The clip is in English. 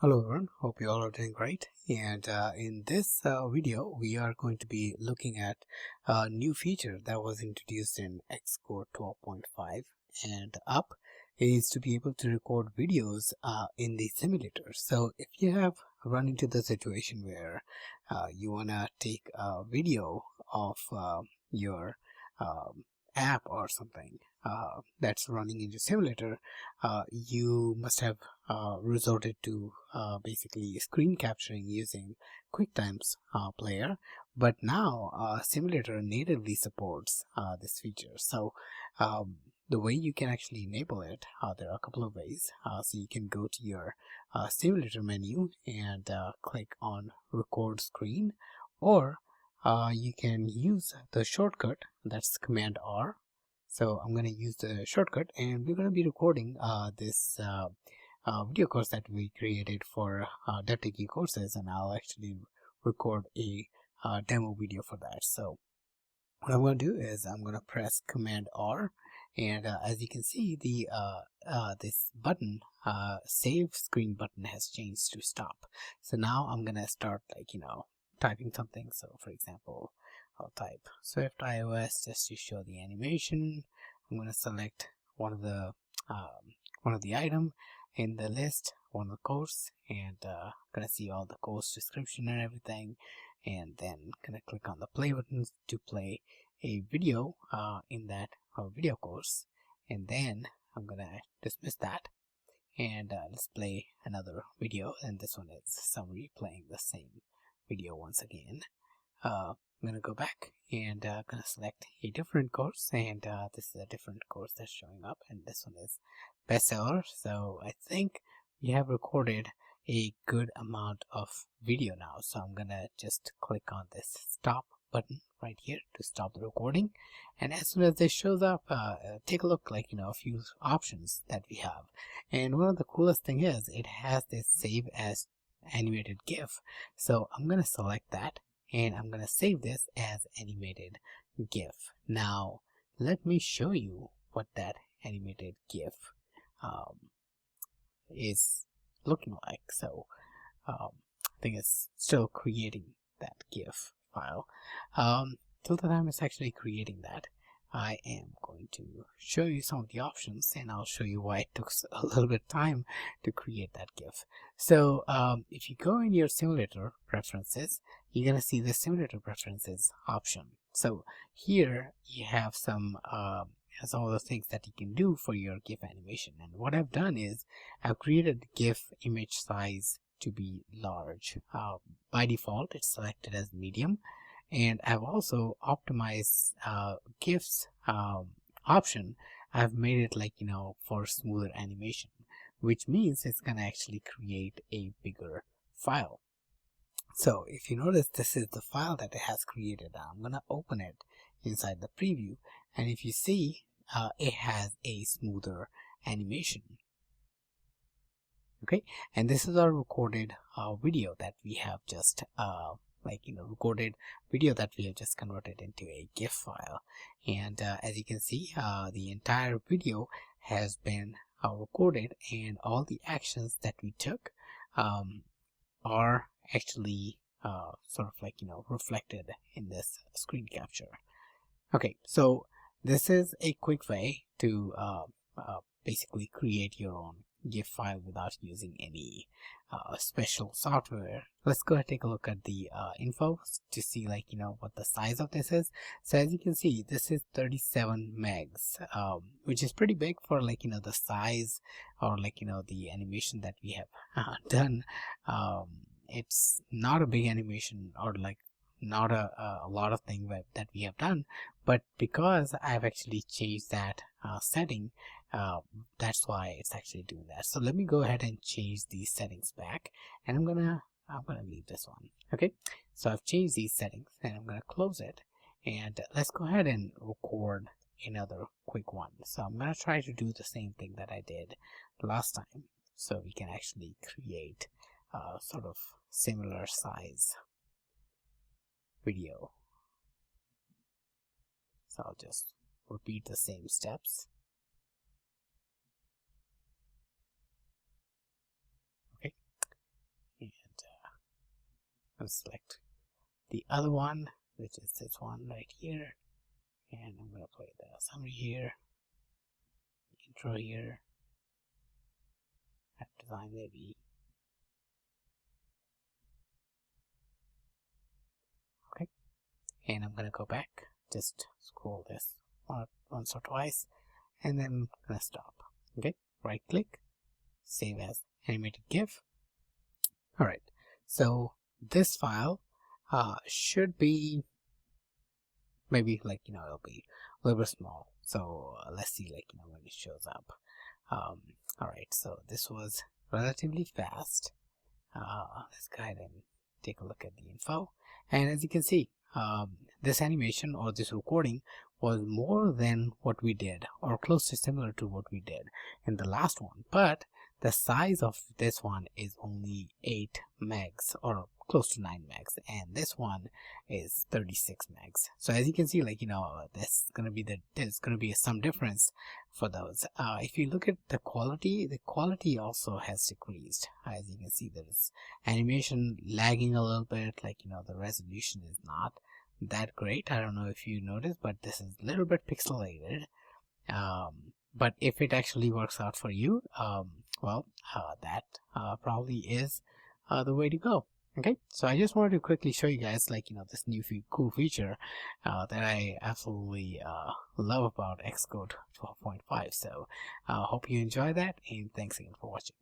Hello everyone, hope you all are doing great. And in this video, we are going to be looking at a new feature that was introduced in Xcode 12.5 and up is to be able to record videos in the simulator. So if you have run into the situation where you want to take a video of your app or something that's running in your simulator, you must have resorted to basically screen capturing using QuickTime's player, but now simulator natively supports this feature. So the way you can actually enable it, there are a couple of ways. So you can go to your simulator menu and click on record screen, or you can use the shortcut, that's Command R. So I'm going to use the shortcut, and we're going to be recording this video course that we created for DevTech courses, and I'll actually record a demo video for that. So what I'm going to do is I'm going to press Command R, and as you can see, the this button, save screen button, has changed to stop. So now I'm going to start, typing something. So for example, I'll type Swift iOS just to show the animation. I'm going to select one of the item in the list, one of the course, and gonna see all the course description and everything, and then gonna click on the play button to play a video in that video course, and then I'm gonna dismiss that, and let's play another video, and this one is summary, playing the same video once again. I'm gonna go back and gonna select a different course, and this is a different course that's showing up, and this one is bestseller. So I think we have recorded a good amount of video now, so I'm gonna just click on this stop button right here to stop the recording, and as soon as this shows up, take a look, a few options that we have. And one of the coolest thing is it has this save as animated GIF, so I'm gonna select that, and I'm going to save this as animated GIF. Now, let me show you what that animated GIF is looking like. So, I think it's still creating that GIF file. Till the time it's actually creating that, I am going to show you some of the options, and I'll show you why it took a little bit of time to create that GIF. So if you go in your simulator preferences, you're going to see the simulator preferences option. So here you have some of the things that you can do for your GIF animation. And what I've done is I've created GIF image size to be large. By default, it's selected as medium. And I've also optimized GIFs option. I've made it for smoother animation, which means it's gonna actually create a bigger file. So if you notice, this is the file that it has created. I'm gonna open it inside the preview, and if you see, it has a smoother animation. Okay, and this is our recorded video that we have just recorded video that we have just converted into a GIF file. And as you can see, the entire video has been recorded, and all the actions that we took are actually reflected in this screen capture. Okay, so this is a quick way to basically create your own GIF file without using any special software. Let's go ahead and take a look at the info to see what the size of this is. So as you can see, this is 37 megs, which is pretty big for the size, or the animation that we have done. It's not a big animation, or not a lot of things that we have done, but because I've actually changed that setting, that's why it's actually doing that. So let me go ahead and change these settings back, and I'm gonna leave this one. Okay, so I've changed these settings, and I'm gonna close it, and let's go ahead and record another quick one. So I'm gonna try to do the same thing that I did last time, so we can actually create sort of similar size video. So I'll just repeat the same steps. Okay, I'm gonna select the other one, which is this one right here, and I'm gonna play the summary here, the intro here, app design maybe. Okay, and I'm gonna go back, just scroll this once or twice, and then I'm gonna stop. Okay, right click, save as animated GIF. All right, so this file should be maybe like, it'll be a little bit small. So let's see, like, when it shows up. All right, so this was relatively fast. Let's go ahead and take a look at the info. And as you can see, this animation or this recording was more than what we did, or close to similar to what we did in the last one, but the size of this one is only 8 megs or close to 9 megs, and this one is 36 megs. So as you can see, like, there's gonna be some difference for those. If you look at the quality also has decreased. As you can see, there's animation lagging a little bit, like, the resolution is not that great. I don't know if you noticed, but this is a little bit pixelated. But if it actually works out for you, well, that probably is the way to go. Okay, so I just wanted to quickly show you guys, like, this new cool feature that I absolutely love about Xcode 12.5. So hope you enjoy that, and thanks again for watching.